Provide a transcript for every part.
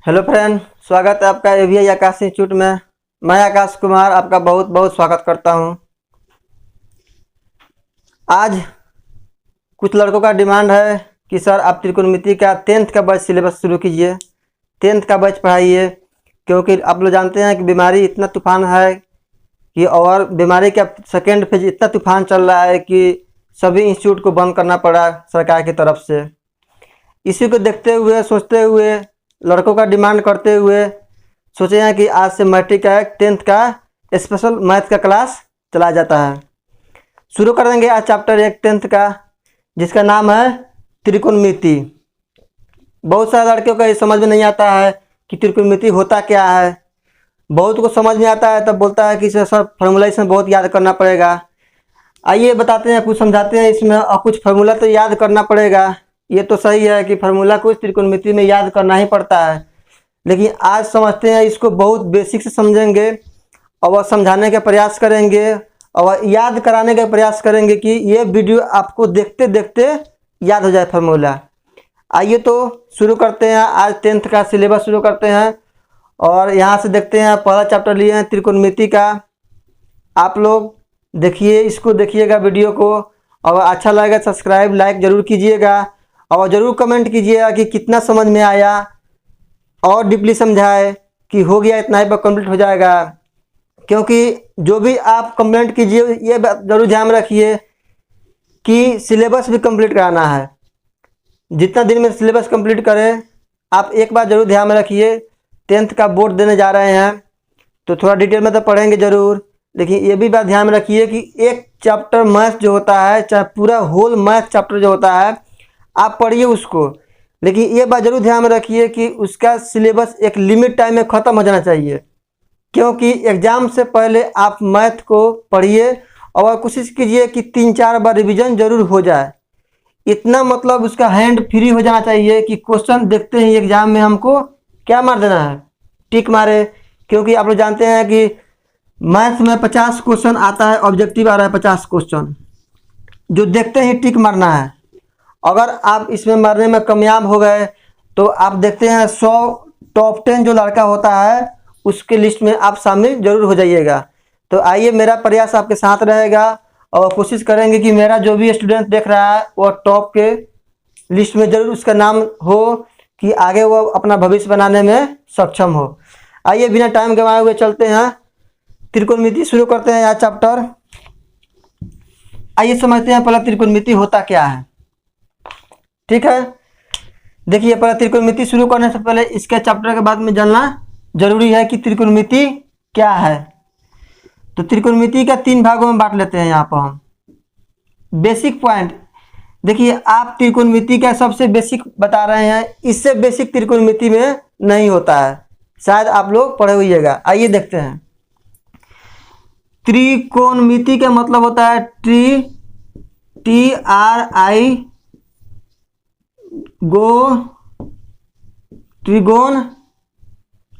Hello friend, स्वागत है आपका एवीआई आकाश इंस्टीट्यूट में। मैं आकाश कुमार आपका बहुत बहुत स्वागत करता हूं। आज कुछ लड़कों का डिमांड है कि सर आप त्रिकोणमिति का 10th का बैच सिलेबस शुरू कीजिए, 10th का बैच पढ़ाइए, क्योंकि आप लोग जानते हैं कि बीमारी इतना तूफान है कि और बीमारी का सेकेंड फेज इतना तूफान चल रहा है कि सभी इंस्टीट्यूट को बंद करना पड़ा सरकार की तरफ से। इसी को देखते हुए सोचते हुए लड़कों का डिमांड करते हुए सोचे हैं कि आज से मैट्रिक का 10th का स्पेशल मैथ का क्लास चला जाता है। शुरू करेंगे आज चैप्टर 1 10th का, जिसका नाम है त्रिकोणमिति। बहुत सारे लड़कियों को ये समझ में नहीं आता है कि त्रिकोणमिति होता क्या है। बहुत को समझ में आता है तब बोलता है कि सर फार्मूला इसमें बहुत याद करना पड़ेगा। आइए बताते हैं, कुछ समझाते हैं इसमें, और कुछ फार्मूला तो याद करना पड़ेगा। ये तो सही है कि फार्मूला कुछ त्रिकोणमिति में याद करना ही पड़ता है, लेकिन आज समझते हैं इसको बहुत बेसिक से समझेंगे और समझाने का प्रयास करेंगे और याद कराने का प्रयास करेंगे कि ये वीडियो आपको देखते देखते याद हो जाए फार्मूला। आइए तो शुरू करते हैं, आज 10th का सिलेबस शुरू करते हैं। और यहाँ से देखते हैं, पहला चैप्टर लिए हैं त्रिकोणमिति का। आप लोग देखिए, इसको देखिएगा वीडियो को, और अच्छा लगेगा सब्सक्राइब लाइक ज़रूर कीजिएगा और ज़रूर कमेंट कीजिएगा कि कितना समझ में आया, और डीपली समझाए कि हो गया इतना ही पर कंप्लीट हो जाएगा। क्योंकि जो भी आप कमेंट कीजिए ये ज़रूर ध्यान रखिए कि सिलेबस भी कंप्लीट कराना है। जितना दिन में सिलेबस कंप्लीट करें, आप एक बार ज़रूर ध्यान में रखिए। 10th का बोर्ड देने जा रहे हैं तो थोड़ा डिटेल में तो पढ़ेंगे ज़रूर, लेकिन ये भी बात ध्यान में रखिए कि एक चैप्टर मैथ जो होता है, चाहे पूरा होल मैथ चैप्टर जो होता है, आप पढ़िए उसको, लेकिन ये बात जरूर ध्यान में रखिए कि उसका सिलेबस एक लिमिट टाइम में ख़त्म हो जाना चाहिए। क्योंकि एग्ज़ाम से पहले आप मैथ को पढ़िए और कोशिश कीजिए कि 3-4 बार रिवीजन जरूर हो जाए। इतना मतलब उसका हैंड फ्री हो जाना चाहिए कि क्वेश्चन देखते ही एग्ज़ाम में हमको क्या मार देना है, टिक मारे। क्योंकि आप लोग जानते हैं कि मैथ में 50 क्वेश्चन आता है, ऑब्जेक्टिव आ रहा है 50 क्वेश्चन, जो देखते ही टिक मारना है। अगर आप इसमें मरने में कामयाब हो गए तो आप देखते हैं 100 टॉप 10 जो लड़का होता है उसके लिस्ट में आप शामिल जरूर हो जाइएगा। तो आइए, मेरा प्रयास आपके साथ रहेगा और कोशिश करेंगे कि मेरा जो भी स्टूडेंट देख रहा है वो टॉप के लिस्ट में जरूर उसका नाम हो, कि आगे वो अपना भविष्य बनाने में सक्षम हो। आइए बिना टाइम गंवाए हुए चलते हैं, त्रिकोणमिति शुरू करते हैं यह चैप्टर। आइए समझते हैं पहले त्रिकोणमिति होता क्या है। ठीक है, देखिए पहले त्रिकोणमिति शुरू करने से पहले इसके चैप्टर के बाद में जानना जरूरी है कि त्रिकोणमिति क्या है। तो त्रिकोणमिति का 3 भागों में बांट लेते हैं। यहाँ पर हम बेसिक पॉइंट देखिए, आप त्रिकोणमिति का सबसे बेसिक बता रहे हैं, इससे बेसिक त्रिकोणमिति में नहीं होता है, शायद आप लोग पढ़े होइएगा। आइए देखते हैं। त्रिकोणमिति का मतलब होता है TRI त्रिगोण,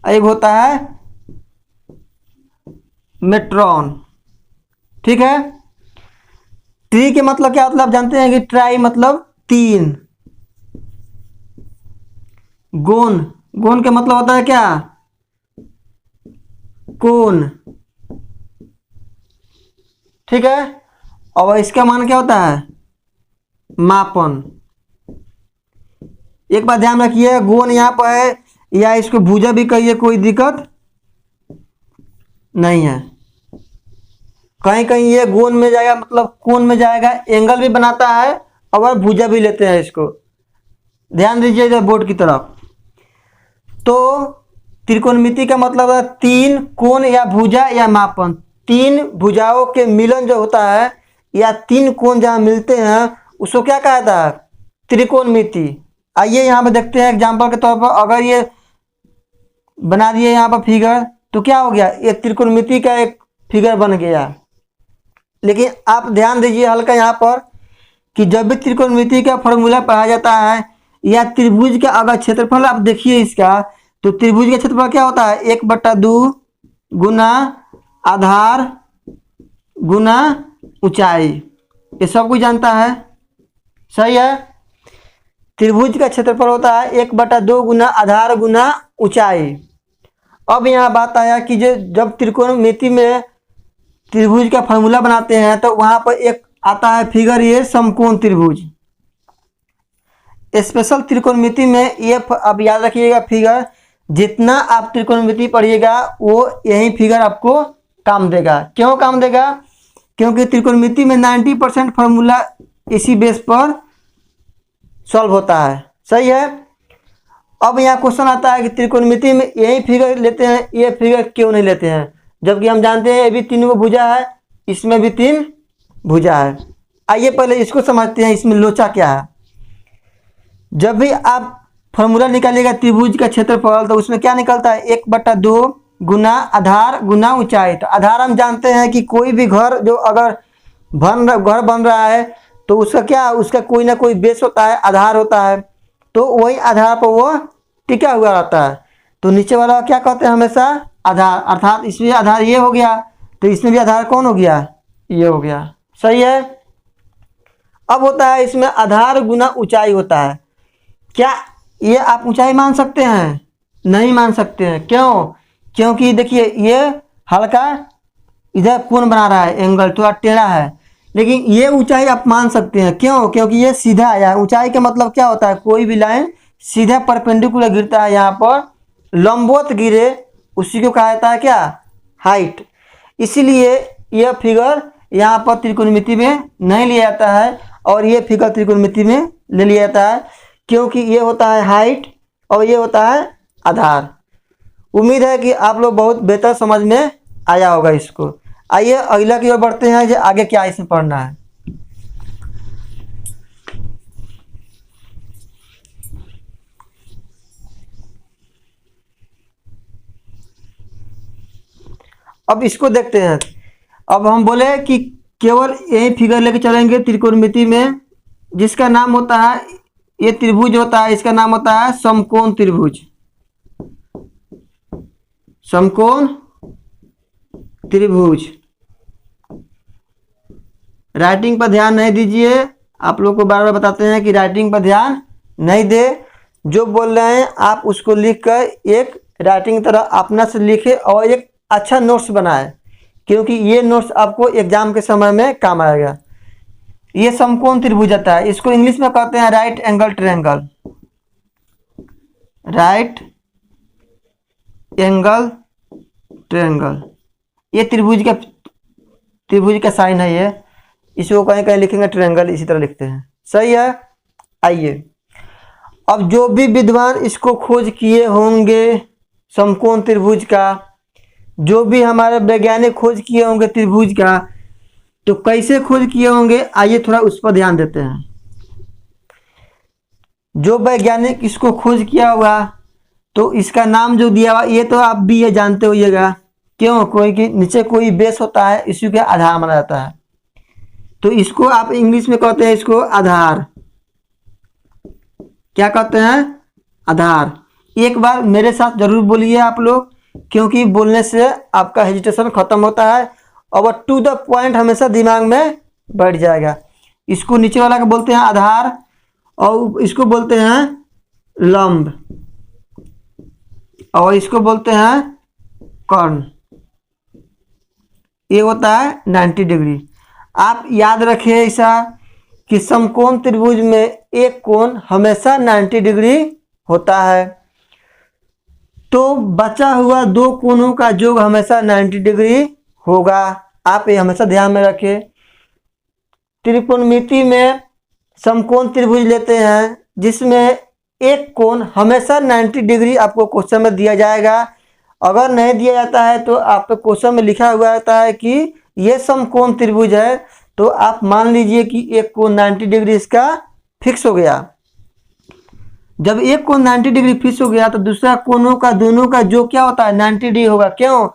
एक होता है मेट्रॉन। ठीक है, ट्री के मतलब क्या मतलब जानते हैं कि ट्राई मतलब 3, गोन, गोन के मतलब होता है क्या, कोन। ठीक है, और इसका मान क्या होता है, मापन। एक बात ध्यान रखिए, गोन यहाँ पर है, या इसको भुजा भी कहिए, कोई दिक्कत नहीं है। कहीं कहीं ये गोन में जाएगा मतलब कोन में जाएगा, एंगल भी बनाता है और भुजा भी लेते हैं इसको। ध्यान दीजिए इधर बोर्ड की तरफ। तो त्रिकोणमिति का मतलब है 3 कोण या भुजा या मापन। 3 भुजाओं के मिलन जो होता है या 3 कोण जहाँ मिलते हैं उसको क्या कहता है, त्रिकोणमिति। आइए यहाँ पर देखते हैं एग्जाम्पल के तौर पर, अगर ये बना दिए यहाँ पर फिगर तो क्या हो गया, ये त्रिकोणमिति का एक फिगर बन गया। लेकिन आप ध्यान दीजिए हल्का यहाँ पर कि जब भी त्रिकोणमिति का फॉर्मूला पढ़ा जाता है या त्रिभुज का अगर क्षेत्रफल आप देखिए इसका, तो त्रिभुज का क्षेत्रफल क्या होता है, 1/2 गुना आधार गुना ऊंचाई। ये सब कुछ जानता है, सही है। त्रिभुज का क्षेत्रफल होता है 1/2 गुना आधार गुना ऊंचाई। अब यहाँ बात आया कि जो जब त्रिकोणमिति में त्रिभुज का फार्मूला बनाते हैं तो वहाँ पर एक आता है फिगर, ये समकोण त्रिभुज। स्पेशल त्रिकोणमिति में ये अब याद रखिएगा फिगर, जितना आप त्रिकोणमिति पढ़िएगा वो यही फिगर आपको काम देगा। क्यों काम देगा? क्योंकि त्रिकोणमिति में 90% फार्मूला इसी बेस पर सॉल्व होता है। सही है। अब यहाँ क्वेश्चन आता है कि त्रिकोणमिति में यही फिगर लेते हैं, ये फिगर क्यों नहीं लेते हैं, जबकि हम जानते हैं ये भी 3 भुजा है, इसमें भी 3 भुजा है। आइए पहले इसको समझते हैं, इसमें लोचा क्या है। जब भी आप फॉर्मूला निकालिएगा त्रिभुज का क्षेत्रफल, तो उसमें क्या निकलता है, 1/2 गुना आधार गुना ऊंचाई। तो आधार हम जानते हैं कि कोई भी घर जो अगर घर बन रहा है तो उसका क्या, उसका कोई ना कोई बेस होता है, आधार होता है, तो वही आधार पर वो टिका हुआ रहता है। तो नीचे वाला क्या कहते हैं हमेशा, आधार। अर्थात इसमें आधार ये हो गया, तो इसमें भी आधार कौन हो गया, ये हो गया। सही है। अब होता है इसमें आधार गुना ऊंचाई होता है। क्या ये आप ऊंचाई मान सकते हैं? नहीं मान सकते हैं। क्यों? क्योंकि देखिए ये हल्का इधर कोण बना रहा है, एंगल थोड़ा टेढ़ा है, लेकिन ये ऊंचाई आप मान सकते हैं। क्यों? क्योंकि ये सीधा आया है। ऊंचाई का मतलब क्या होता है, कोई भी लाइन सीधा परपेंडिकुलर गिरता है, यहाँ पर लंबवत गिरे उसी को कहा जाता है क्या, हाइट। इसीलिए यह फिगर यहाँ पर त्रिकोणमिति में नहीं लिया जाता है और ये फिगर त्रिकोणमिति में ले लिया जाता है, क्योंकि ये होता है हाइट और ये होता है आधार। उम्मीद है कि आप लोग बहुत बेहतर समझ में आया होगा इसको। आइए अगला की ओर बढ़ते हैं, जो आगे क्या इसमें पढ़ना है। अब इसको देखते हैं। अब हम बोले कि केवल यही फिगर लेके चलेंगे त्रिकोणमिति में, जिसका नाम होता है, ये त्रिभुज होता है, इसका नाम होता है समकोण त्रिभुज। समकोण त्रिभुज। राइटिंग पर ध्यान नहीं दीजिए, आप लोग को बार बार बताते हैं कि राइटिंग पर ध्यान नहीं दे। जो बोल रहे हैं आप उसको लिख कर एक राइटिंग तरह अपना से लिखे और एक अच्छा नोट्स बनाए, क्योंकि ये नोट्स आपको एग्जाम के समय में काम आएगा। ये समकोण त्रिभुज आता है, इसको इंग्लिश में कहते हैं right angle triangle. Right angle triangle, ये त्रिभुज का साइन है। ये इसको कहीं कहीं लिखेंगे ट्रायंगल, इसी तरह लिखते हैं। सही है। आइए अब जो भी विद्वान इसको खोज किए होंगे समकोण त्रिभुज का, जो भी हमारे वैज्ञानिक खोज किए होंगे त्रिभुज का, तो कैसे खोज किए होंगे, आइए थोड़ा उस पर ध्यान देते हैं। जो वैज्ञानिक इसको खोज किया होगा तो इसका नाम जो दिया हुआ, ये तो आप भी ये जानते होइएगा। क्यों? कोई कि नीचे कोई बेस होता है, इसी के आधार माना जाता है, तो इसको आप इंग्लिश में कहते हैं इसको आधार। क्या कहते हैं? आधार। एक बार मेरे साथ जरूर बोलिए आप लोग, क्योंकि बोलने से आपका हेजिटेशन खत्म होता है और टू द पॉइंट हमेशा दिमाग में बैठ जाएगा। इसको नीचे वाला का बोलते हैं आधार और इसको बोलते हैं लंब और इसको बोलते हैं कर्ण। ये होता है 90 डिग्री। आप याद रखिए ऐसा कि समकोण त्रिभुज में एक कोण हमेशा 90 डिग्री होता है, तो बचा हुआ 2 कोणों का योग हमेशा 90 डिग्री होगा। आप ये हमेशा ध्यान में रखें। त्रिकोणमिति में समकोण त्रिभुज लेते हैं जिसमें एक कोण हमेशा 90 डिग्री आपको क्वेश्चन में दिया जाएगा। अगर नहीं दिया जाता है तो आपको क्वेश्चन में लिखा हुआ रहता है कि ये समकोण त्रिभुज है, तो आप मान लीजिए कि एक कोण 90 डिग्री इसका फिक्स हो गया। जब एक कोण 90 डिग्री फिक्स हो गया तो दूसरा कोणों का दोनों का योग क्या होता है, 90 डिग्री होगा। क्यों?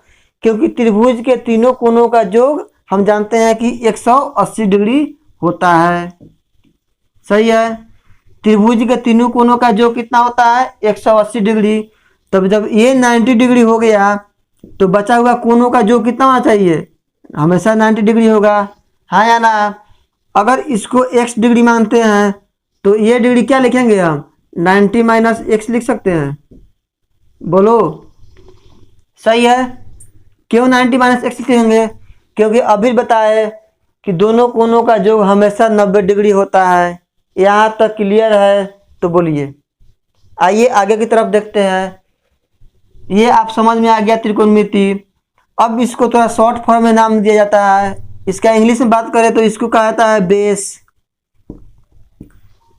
क्योंकि त्रिभुज के तीनों कोणों का योग हम जानते हैं कि 180 डिग्री होता है। सही है। त्रिभुज के तीनों कोणों का योग कितना होता है, 180 डिग्री। तब जब ये 90 डिग्री हो गया तो बचा हुआ कोणों का योग कितना होना चाहिए, हमेशा 90 डिग्री होगा। हाँ या ना? अगर इसको x डिग्री मानते हैं तो ये डिग्री क्या लिखेंगे हम, 90 - x लिख सकते हैं। बोलो, सही है। क्यों 90 माइनस एक्स लिखेंगे? क्योंकि अभी बताए कि दोनों कोनों का योग हमेशा 90 डिग्री होता है। यहाँ तक क्लियर है? तो बोलिए। आइए आगे की तरफ देखते हैं। ये आप समझ में आ गया त्रिकोणमिति। अब इसको थोड़ा शॉर्ट फॉर्म में नाम दिया जाता है। इसका इंग्लिश में बात करें तो इसको कहा जाता है बेस,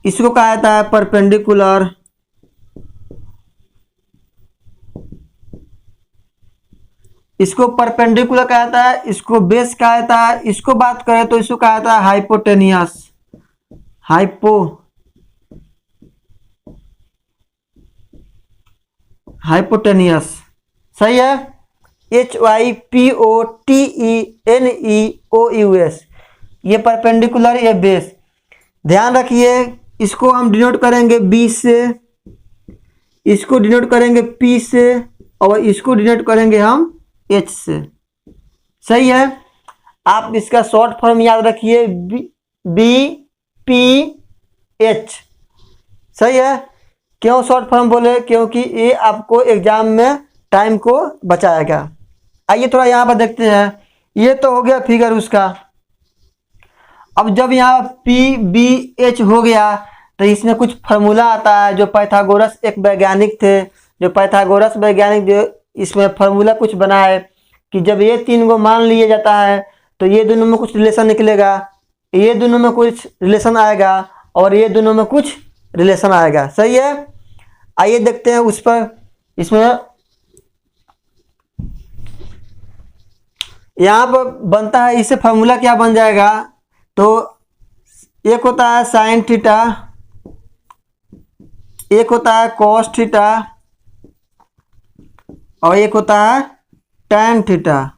इसको कहा जाता है परपेंडिकुलर, इसको परपेंडिकुलर कहा जाता है, इसको बेस कहा जाता है। इसको बात करें तो इसको कहा जाता है हाइपोटेनियस, हाइपोटेनियस। सही है। HYPOTENEOUS, ये परपेंडिकुलर, ये बेस। ध्यान रखिए, इसको हम डिनोट करेंगे B से, इसको डिनोट करेंगे P से, और इसको डिनोट करेंगे हम H से। सही है। आप इसका शॉर्ट फॉर्म याद रखिए, BPH। सही है। क्यों शॉर्ट फॉर्म बोले? क्योंकि ये आपको एग्जाम में टाइम को बचाएगा। आइए थोड़ा यहाँ पर देखते हैं। ये तो हो गया फिगर उसका। अब जब यहाँ PBH हो गया तो इसमें कुछ फार्मूला आता है। जो पाइथागोरस एक वैज्ञानिक थे, जो पाइथागोरस वैज्ञानिक जो इसमें फार्मूला कुछ बनाए कि जब ये तीन को मान लिया जाता है तो ये दोनों में कुछ रिलेशन निकलेगा, ये दोनों में कुछ रिलेशन आएगा, और ये दोनों में कुछ रिलेशन आएगा। सही है। आइए देखते हैं उस पर। इसमें यहाँ पर बनता है, इससे फार्मूला क्या बन जाएगा? तो एक होता है साइन थीटा, एक होता है कॉस थीटा, और एक होता है टैन थीटा।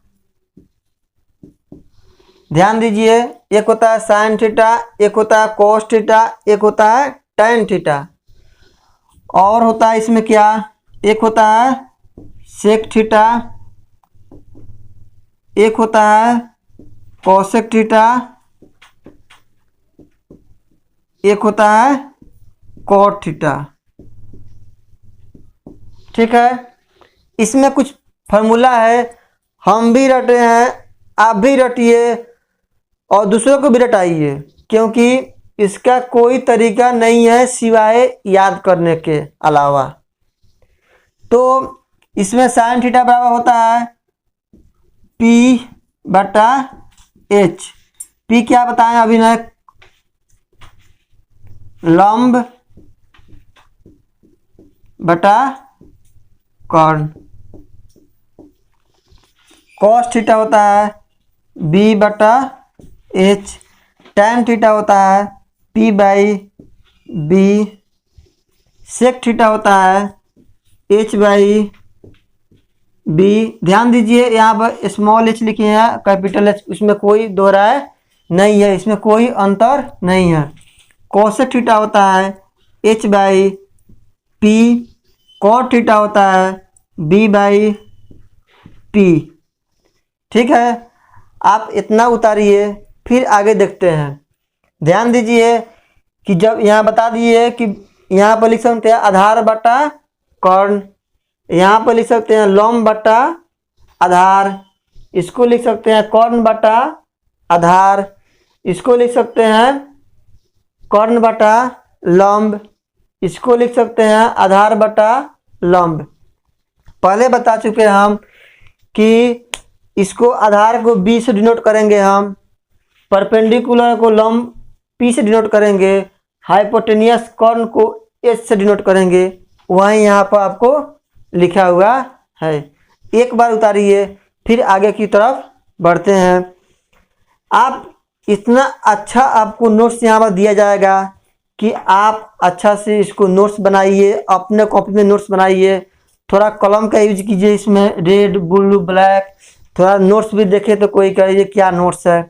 ध्यान दीजिए, एक होता है साइन थीटा, एक होता है कॉस थीटा, एक होता है टैन थीटा। और होता है इसमें क्या? एक होता है सेक थीटा, एक होता है कॉसेक थीटा, एक होता है कॉट थीटा। ठीक है। इसमें कुछ फार्मूला है, हम भी रटे हैं, आप भी रटिए और दूसरों को भी रटाइए, क्योंकि इसका कोई तरीका नहीं है सिवाय याद करने के अलावा। तो इसमें साइन थीटा बराबर होता है P/H। P क्या बताएं अभी ना? लंब बटा कर्ण। कॉस थीटा होता है B/H। टैन थीटा होता है P/B। सेक थीटा होता है H/B। ध्यान दीजिए, यहाँ पर स्मॉल h लिखे हैं, कैपिटल H, उसमें कोई दोहराए नहीं है, इसमें कोई अंतर नहीं है। कॉसेक थीटा होता है H/P। कॉट थीटा होता है B/P। ठीक है। आप इतना उतारिए, फिर आगे देखते हैं। ध्यान दीजिए कि जब यहाँ बता दिए कि यहाँ पर लिख सकते हैं आधार बटा कर्ण, यहाँ पर लिख सकते हैं लंब बटा आधार, इसको लिख सकते हैं कर्ण बटा आधार, इसको लिख सकते हैं कर्ण बटा लंब, इसको लिख सकते हैं आधार बटा लंब। पहले बता चुके हम कि इसको आधार को B से डिनोट करेंगे हम, परपेंडिकुलर को लंब P से डिनोट करेंगे, हाइपोटेनियस कर्ण को H से डिनोट करेंगे। वहीं यहाँ पर आपको लिखा हुआ है। एक बार उतारिए, फिर आगे की तरफ बढ़ते हैं। आप इतना अच्छा आपको नोट्स यहाँ पर दिया जाएगा कि आप अच्छा से इसको नोट्स बनाइए, अपने कॉपी में नोट्स बनाइए। थोड़ा कलम का यूज कीजिए, इसमें रेड ब्लू ब्लैक। थोड़ा नोट्स भी देखे तो कोई कहे क्या नोट्स है,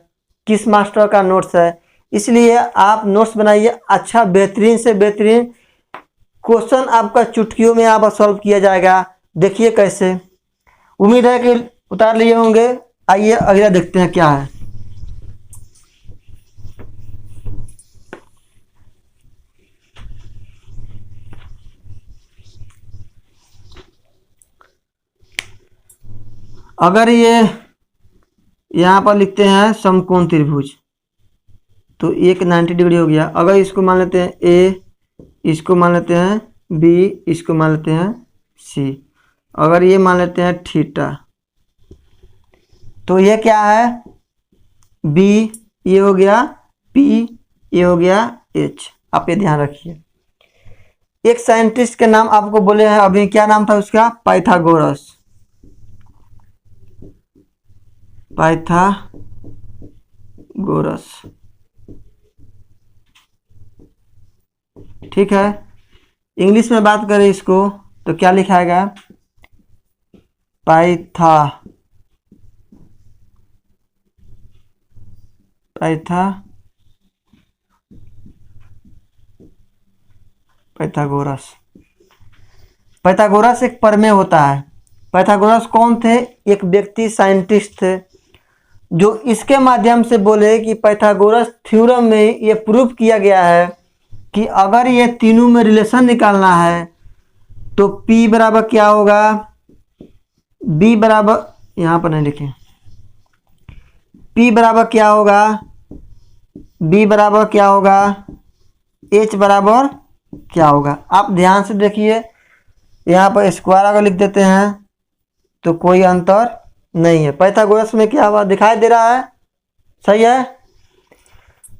किस मास्टर का नोट्स है। इसलिए आप नोट्स बनाइए अच्छा, बेहतरीन से बेहतरीन क्वेश्चन आपका चुटकियों में यहाँ पर सॉल्व किया जाएगा। देखिए कैसे, उम्मीद है कि उतार लिए होंगे। आइए अगला देखते हैं क्या है। अगर ये यहाँ पर लिखते हैं समकोण त्रिभुज, तो एक 90 डिग्री हो गया। अगर इसको मान लेते हैं ए, इसको मान लेते हैं बी, इसको मान लेते हैं सी, अगर ये मान लेते हैं थीटा, तो ये क्या है बी, ये हो गया पी, ये हो गया एच। आप ये ध्यान रखिए। एक साइंटिस्ट के नाम आपको बोले हैं अभी, क्या नाम था उसका? पाइथागोरस। पाइथागोरस, ठीक है। इंग्लिश में बात करें इसको तो क्या लिखाएगा? पाइथागोरस। पाइथागोरस एक प्रमेय होता है। पाइथागोरस कौन थे? एक व्यक्ति, साइंटिस्ट थे, जो इसके माध्यम से बोले कि पाइथागोरस थ्योरम में ये प्रूफ किया गया है कि अगर ये तीनों में रिलेशन निकालना है तो P बराबर क्या होगा? B बराबर, यहाँ पर नहीं लिखे, P बराबर क्या होगा? B बराबर क्या होगा? H बराबर क्या होगा? आप ध्यान से देखिए, यहाँ पर स्क्वायर अगर लिख देते हैं तो कोई अंतर नहीं है। पाइथागोरस में क्या हुआ दिखाई दे रहा है? सही है।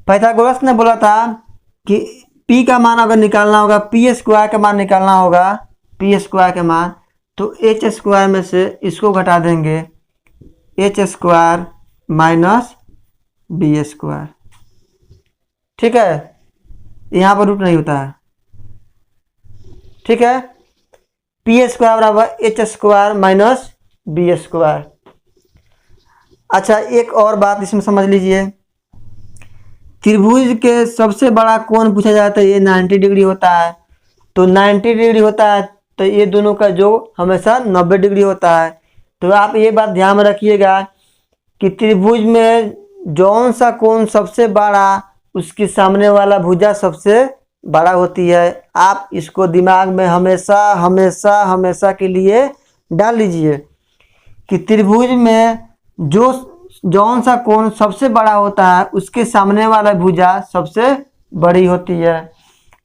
पाइथागोरस ने बोला था कि P का मान अगर निकालना होगा, पी स्क्वायर का मान निकालना होगा, पी स्क्वायर का मान, तो एच स्क्वायर में से इसको घटा देंगे, H square minus B square, ठीक है। यहाँ पर रूट नहीं होता है, ठीक है। पी स्क्वायर बराबर H square minus B square. अच्छा, एक और बात इसमें समझ लीजिए, त्रिभुज के सबसे बड़ा कोण पूछा जाता है, ये 90 डिग्री होता है। तो 90 डिग्री होता है तो ये दोनों का जो हमेशा 90 डिग्री होता है। तो आप ये बात ध्यान में रखिएगा कि त्रिभुज में जौन सा कोण सबसे बड़ा, उसकी सामने वाला भुजा सबसे बड़ा होती है। आप इसको दिमाग में हमेशा हमेशा हमेशा के लिए डाल लीजिए कि त्रिभुज में जो जौन सा कोण सबसे बड़ा होता है उसके सामने वाला भुजा सबसे बड़ी होती है।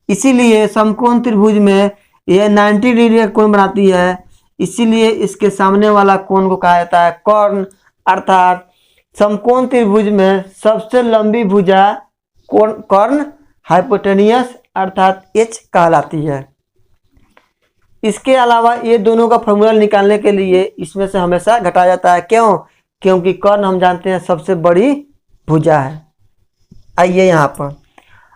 इसीलिए समकोण त्रिभुज में यह 90 डिग्री का कोण बनाती है, इसीलिए इसके सामने वाला कोण को कहा जाता है कर्ण। अर्थात समकोण त्रिभुज में सबसे लंबी भुजा कर्ण हाइपोटेनियस अर्थात एच कहलाती है। इसके अलावा ये दोनों का फॉर्मूला निकालने के लिए इसमें से हमेशा घटाया जाता है। क्यों? क्योंकि कर्ण हम जानते हैं सबसे बड़ी भुजा है। आइए यहाँ पर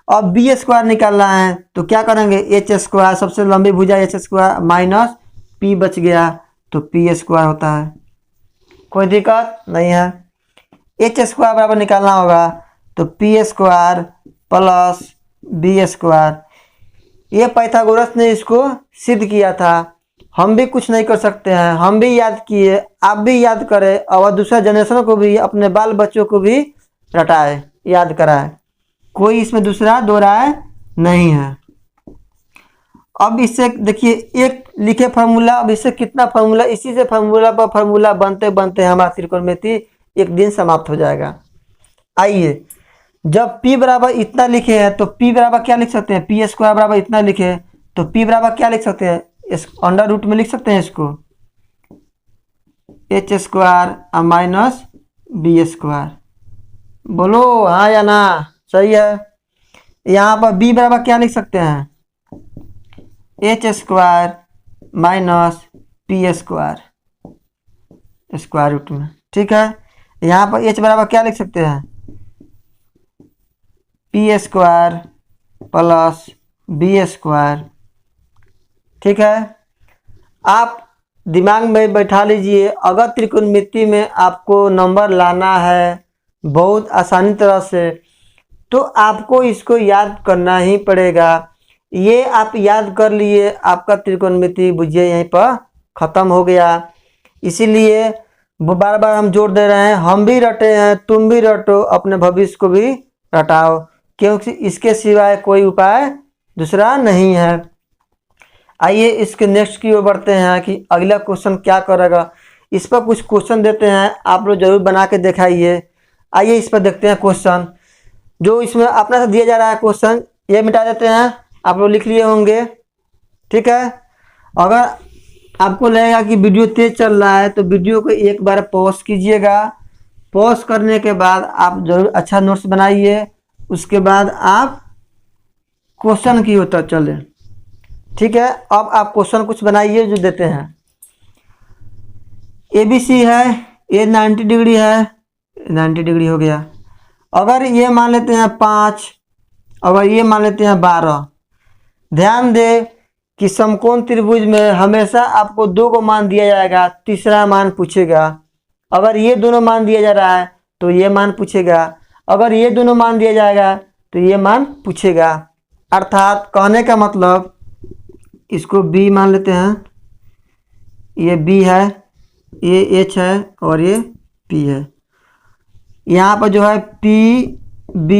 अब बी स्क्वायर निकालना है तो क्या करेंगे? एच स्क्वायर, सबसे लंबी भुजा एच स्क्वायर माइनस पी बच गया तो पी स्क्वायर होता है, कोई दिक्कत नहीं है। एच स्क्वायर बराबर निकालना होगा तो P square plus B square. ये पाइथागोरस ने इसको सिद्ध किया था, हम भी कुछ नहीं कर सकते हैं, हम भी याद किए, आप भी याद करें और दूसरा जनरेशन को भी, अपने बाल बच्चों को भी रटाए, याद कराए। कोई इसमें दूसरा दो राय नहीं है। अब इससे देखिए एक लिखे फार्मूला, अब इससे कितना फार्मूला, इसी से फार्मूला पर फार्मूला बनते बनते हमारा त्रिकोणमिति एक दिन समाप्त हो जाएगा। आइए, जब P बराबर इतना लिखे हैं तो P बराबर क्या लिख सकते हैं? पी स्क्वायर बराबर इतना लिखे तो P बराबर क्या लिख सकते हैं? इस अंडर रूट में लिख सकते हैं इसको, H square minus B square. बोलो हाँ या ना? सही है। यहाँ पर B बराबर क्या लिख सकते हैं? H square minus P square square root में, ठीक है। यहाँ पर H बराबर क्या लिख सकते हैं? P square plus B square, ठीक है। आप दिमाग में बैठा लीजिए, अगर त्रिकोणमिति में आपको नंबर लाना है बहुत आसानी तरह से तो आपको इसको याद करना ही पड़ेगा। ये आप याद कर लिए, आपका त्रिकोणमिति बुझिए यहीं पर ख़त्म हो गया। इसीलिए बार बार हम जोर दे रहे हैं, हम भी रटे हैं, तुम भी रटो, अपने भविष्य को भी रटाओ, क्योंकि इसके सिवाय कोई उपाय दूसरा नहीं है। आइए इसके नेक्स्ट की ओर बढ़ते हैं कि अगला क्वेश्चन क्या करेगा। इस पर कुछ क्वेश्चन देते हैं, आप लोग जरूर बना के दिखाइए। आइए इस पर देखते हैं क्वेश्चन। जो इसमें अपना से दिया जा रहा है क्वेश्चन, ये मिटा देते हैं, आप लोग लिख लिए होंगे। ठीक है, अगर आपको लगेगा कि वीडियो तेज चल रहा है तो वीडियो को एक बार पॉज कीजिएगा। पॉज करने के बाद आप जरूर अच्छा नोट्स बनाइए, उसके बाद आप क्वेश्चन की ओर चलें। ठीक है, अब आप क्वेश्चन कुछ बनाइए जो देते हैं। ABC है, ये 90 डिग्री है, 90 डिग्री हो गया। अगर ये मान लेते हैं 5, अगर ये मान लेते हैं 12। ध्यान दें कि समकोण त्रिभुज में हमेशा आपको 2 को मान दिया जाएगा, तीसरा मान पूछेगा। अगर ये दोनों मान दिया जा रहा है तो ये मान पूछेगा, अगर ये दोनों मान दिया जाएगा तो ये मान पूछेगा। अर्थात कहने का मतलब, इसको B मान लेते हैं, ये B है, ये H है और ये P है। यहाँ पर जो है P B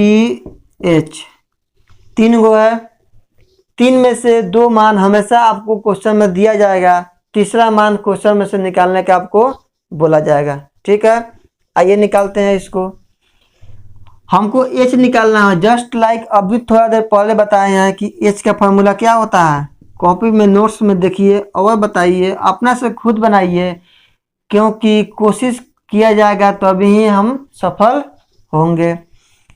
H 3 गो है। 3 में से 2 मान हमेशा आपको क्वेश्चन में दिया जाएगा, तीसरा मान क्वेश्चन में से निकालने का आपको बोला जाएगा। ठीक है, आइए निकालते हैं इसको। हमको H निकालना है, जस्ट लाइक अभी थोड़ा देर पहले बताए हैं कि H का फॉर्मूला क्या होता है। कॉपी में नोट्स में देखिए और बताइए, अपना से खुद बनाइए, क्योंकि कोशिश किया जाएगा तभी ही हम सफल होंगे।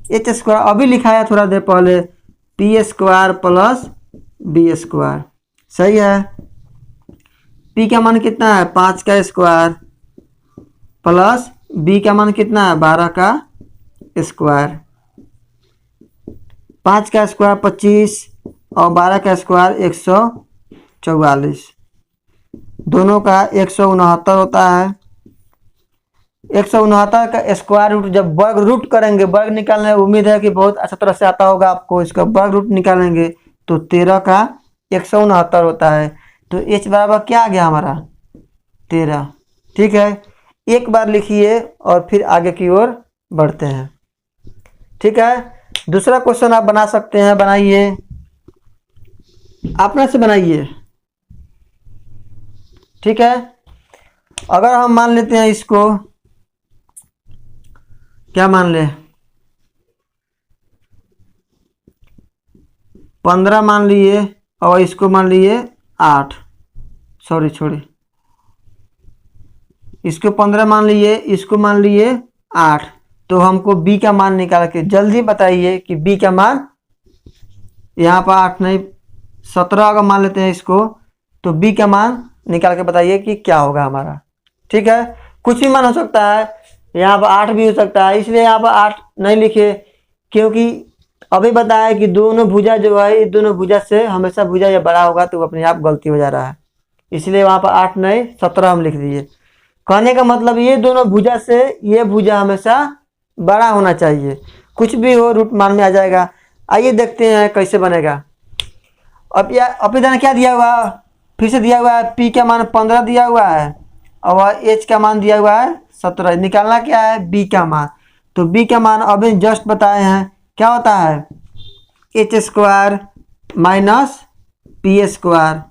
H स्क्वायर अभी लिखा है थोड़ा देर पहले, P square plus B square, सही है। P का मान कितना है, 5 का स्क्वायर, प्लस B का मान कितना है, 12 का स्क्वायर। 5 का स्क्वायर 25 और 12 का स्क्वायर 144, दोनों का 169 होता है। 169 का स्क्वायर रूट जब वर्ग रूट करेंगे, वर्ग निकालने उम्मीद है कि बहुत अच्छा तरह से आता होगा आपको। इसका वर्ग रूट निकालेंगे तो 13 का 169 होता है। तो H बराबर क्या आ गया हमारा, 13। ठीक है, एक बार लिखिए और फिर आगे की ओर बढ़ते हैं। ठीक है, दूसरा क्वेश्चन आप बना सकते हैं, बनाइए, अपने से बनाइए। ठीक है, अगर हम मान लेते हैं इसको, क्या मान ले, 15 मान लिए और इसको मान लिए 8, छोड़िए, इसको 15 मान लिए, इसको मान लिए 8। तो हमको B का मान निकाल के जल्दी बताइए कि B का मान, यहाँ पर 8 नहीं 17 अगर मान लेते हैं इसको, तो B का मान निकाल के बताइए कि क्या होगा हमारा। ठीक है, कुछ भी मान हो सकता है, यहाँ पर 8 भी हो सकता है, इसलिए यहाँ पर 8 नहीं लिखे, क्योंकि अभी बताया कि दोनों भुजा जो है, ये दोनों भुजा से हमेशा भुजा ये बड़ा होगा, तो अपने आप गलती हो जा रहा है, इसलिए वहाँ पर 8 नहीं 17 हम लिख दिए। कहने का मतलब ये दोनों भुजा से ये भुजा हमेशा बड़ा होना चाहिए, कुछ भी हो रूट मान में आ जाएगा। आइए देखते हैं कैसे बनेगा। अब इधर क्या दिया हुआ, फिर से दिया हुआ है, P का मान 15 दिया हुआ है और H का मान दिया हुआ है 17। निकालना क्या है, B का मान। तो B का मान अभी जस्ट बताए हैं, क्या होता है, H square minus P square.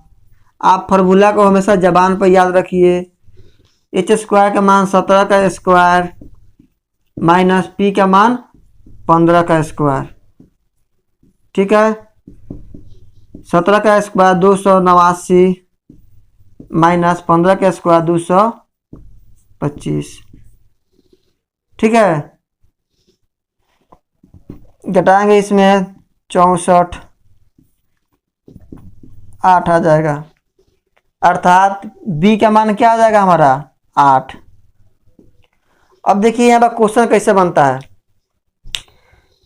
आप फार्मूला को हमेशा जबान पर याद रखिए। H स्क्वायर का मान 17 का स्क्वायर माइनस P का मान 15 का स्क्वायर। ठीक है, 17 का स्क्वायर 289 माइनस 15 का स्क्वायर 225। ठीक है, घटाएंगे इसमें 64, 8 आ जाएगा, अर्थात B का मान क्या आ जाएगा हमारा, 8। अब देखिए यहाँ पर क्वेश्चन कैसे बनता है।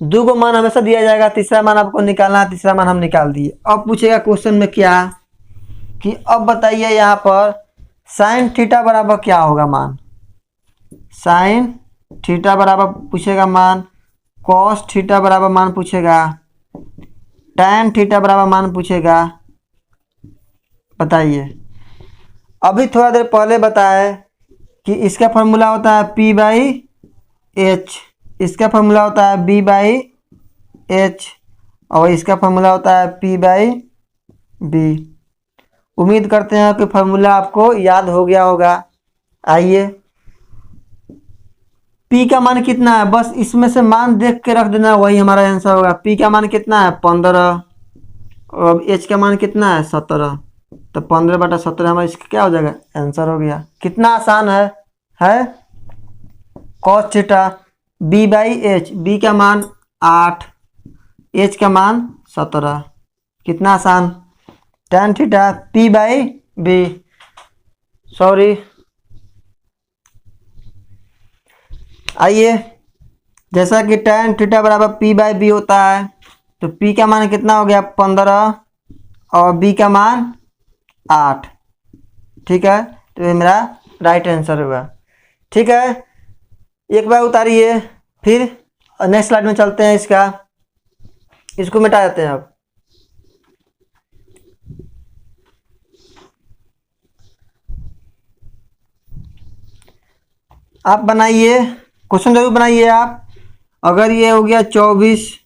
2 को मान हमेशा दिया जाएगा, तीसरा मान आपको निकालना है, तीसरा मान हम निकाल दिए। अब पूछेगा क्वेश्चन में क्या कि अब बताइए यहाँ पर साइन थीटा बराबर क्या होगा मान, साइन थीटा बराबर पूछेगा मान, कॉस थीटा बराबर मान पूछेगा, टैन थीटा बराबर मान पूछेगा। बताइए, अभी थोड़ा देर पहले बताए कि इसका फॉर्मूला होता है P/H, इसका फॉर्मूला होता है B/H और इसका फॉर्मूला होता है P/B। उम्मीद करते हैं कि फॉर्मूला आपको याद हो गया होगा। आइए P का मान कितना है, बस इसमें से मान देख के रख देना, वही हमारा आंसर होगा। P का मान कितना है 15, और H का मान कितना है 17, तो 15/17 हमारा इसका क्या हो जाएगा, आंसर हो गया। कितना आसान है cos थीटा B/H, B का मान 8, H का मान 17, कितना आसान। tan theta P/B, sorry. आइए जैसा कि tan थीटा बराबर P/B होता है, तो P का मान कितना हो गया 15 और B का मान 8, ठीक है, तो ये मेरा राइट आंसर होगा। ठीक है, एक बार उतारिए, फिर नेक्स्ट स्लाइड में चलते हैं। इसको मिटा देते हैं। अब आप बनाइए, क्वेश्चन जरूर बनाइए आप। अगर ये हो गया 24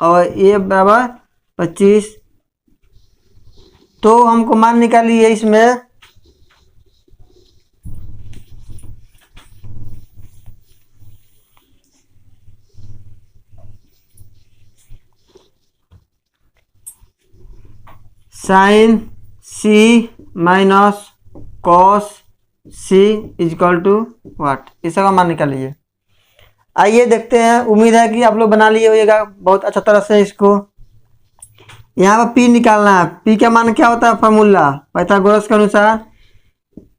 और ये बराबर 25, तो हमको मान निकालिए इसमें sin C minus cos C equal to what, इसका मान निकालिए। आइए देखते हैं, उम्मीद है कि आप लोग बना लिए होइएगा बहुत अच्छा तरह से। इसको यहाँ पर P निकालना है। P का मान क्या होता है, फार्मूला पाइथागोरस के अनुसार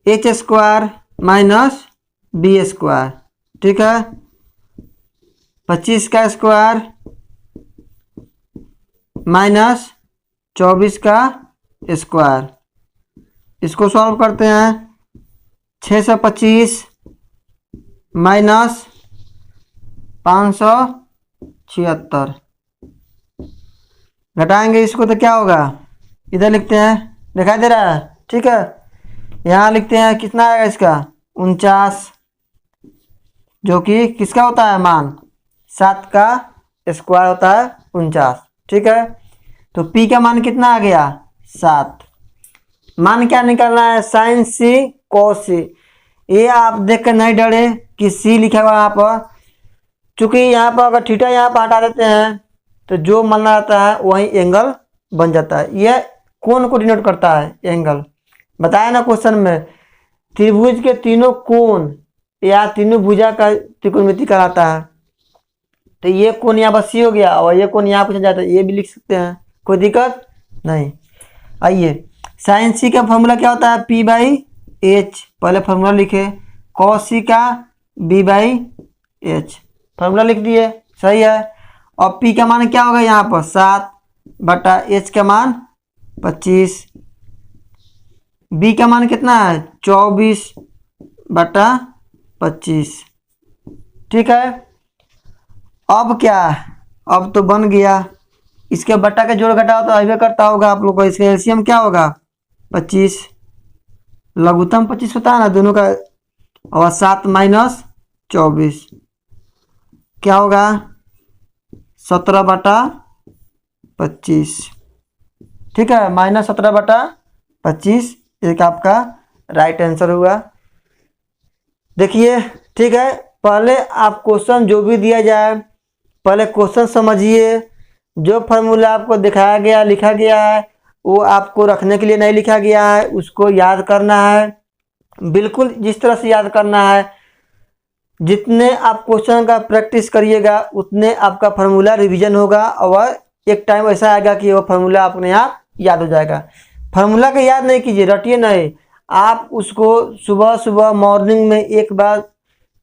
h² माइनस B², ठीक है। 25 का स्क्वायर माइनस 24 का स्क्वायर, इसको सॉल्व करते हैं। 625 माइनस 576, घटाएंगे इसको तो क्या होगा, इधर लिखते हैं, दिखाई दे रहा है, ठीक है। यहाँ लिखते हैं कितना आएगा इसका 49, जो कि किसका होता है मान, 7 का स्क्वायर होता है 49, ठीक है। तो P का मान कितना आ गया 7। मान क्या निकालना है, sin C cos C। ये आप देख कर नहीं डरे कि C लिखा हुआ यहाँ पर, चूंकि यहाँ पर अगर थीटा यहाँ पर हटा देते हैं तो जो माना जाता है वही एंगल बन जाता है। यह कोण को डिनोट करता है, एंगल बताया ना क्वेश्चन में। त्रिभुज के तीनों कोण या तीनों भुजा का त्रिकोणमिति कहलाता है। तो ये कोण यहाँ पर C हो गया और ये कोण यहाँ पूछा जाता है, ये भी लिख सकते हैं, कोई दिक्कत नहीं। आइए साइन C का फॉर्मूला क्या होता है, P/H, पहले फॉर्मूला लिखे। cos C का B/H, फॉर्मूला लिख दिए, सही है। और P का मान क्या होगा यहाँ पर 7/H का मान 25, B का मान कितना है 24/25, ठीक है। अब क्या, अब तो बन गया, इसके बट्टा के जोड़ घटाओ तो अभी करता होगा आप लोग को। इसका एलसीएम क्या होगा 25, लघुत्तम 25 होता है ना दोनों का, और 7 माइनस 24 क्या होगा 17/25, ठीक है, माइनस 17/25, एक आपका राइट आंसर हुआ। देखिए ठीक है, पहले आप क्वेश्चन जो भी दिया जाए पहले क्वेश्चन समझिए। जो फार्मूला आपको दिखाया गया लिखा गया है वो आपको रखने के लिए नहीं लिखा गया है, उसको याद करना है, बिल्कुल जिस तरह से याद करना है। जितने आप क्वेश्चन का प्रैक्टिस करिएगा उतने आपका फार्मूला रिवीजन होगा और एक टाइम ऐसा आएगा कि वो फार्मूला अपने आप याद हो जाएगा। फार्मूला को याद नहीं कीजिए, रटिए नहीं, आप उसको सुबह सुबह मॉर्निंग में एक बार,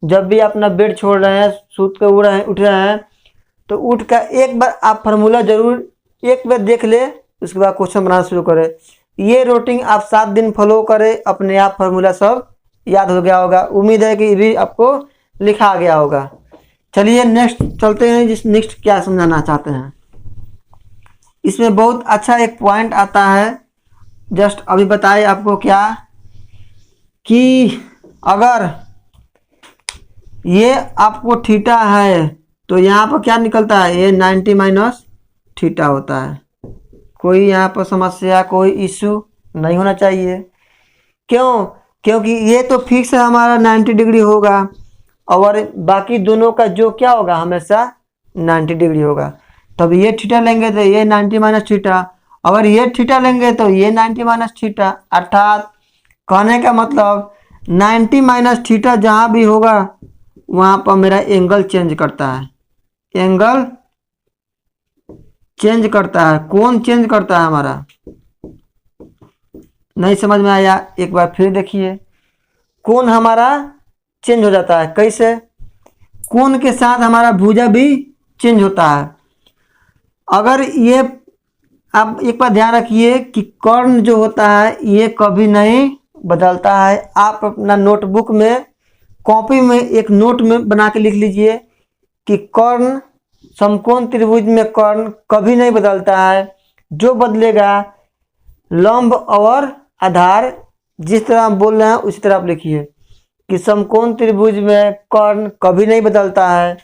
जब भी अपना बेड छोड़ रहे हैं, सूत के उठ रहे हैं, तो उठ कर एक बार आप फार्मूला जरूर एक बार देख ले, उसके बाद क्वेश्चन बनाना शुरू करें। ये रूटीन आप 7 दिन फॉलो करें, अपने आप फार्मूला सब याद हो गया होगा। उम्मीद है कि ये भी आपको लिखा गया होगा। चलिए नेक्स्ट चलते हैं, जिस नेक्स्ट क्या समझाना चाहते हैं। इसमें बहुत अच्छा एक पॉइंट आता है, जस्ट अभी बताए आपको क्या, कि अगर ये आपको थीटा है तो यहाँ पर क्या निकलता है, ये 90 माइनस थीटा होता है। कोई यहाँ पर समस्या, कोई इशू नहीं होना चाहिए। क्यों, क्योंकि ये तो फिक्स हमारा 90 डिग्री होगा और बाकी दोनों का जो क्या होगा हमेशा 90 डिग्री होगा। तब ये थीटा लेंगे तो ये 90 माइनस थीटा, अगर ये थीटा लेंगे तो ये 90 माइनस थीटा। अर्थात कहने का मतलब 90 माइनस थीटा जहाँ भी होगा वहाँ पर मेरा एंगल चेंज करता है, एंगल चेंज करता है, कोण चेंज करता है हमारा। नहीं समझ में आया? एक बार फिर देखिए, कोण हमारा चेंज हो जाता है। कैसे? कोण के साथ हमारा भुजा भी चेंज होता है। अगर ये आप एक बार ध्यान रखिए कि कर्ण जो होता है ये कभी नहीं बदलता है। आप अपना नोटबुक में कॉपी में एक नोट में बना के लिख लीजिए कि कर्ण समकोण त्रिभुज में कर्ण कभी नहीं बदलता है। जो बदलेगा लंब और आधार, जिस तरह आप बोल रहे हैं उसी तरह आप लिखिए कि समकोण त्रिभुज में कर्ण कभी नहीं बदलता है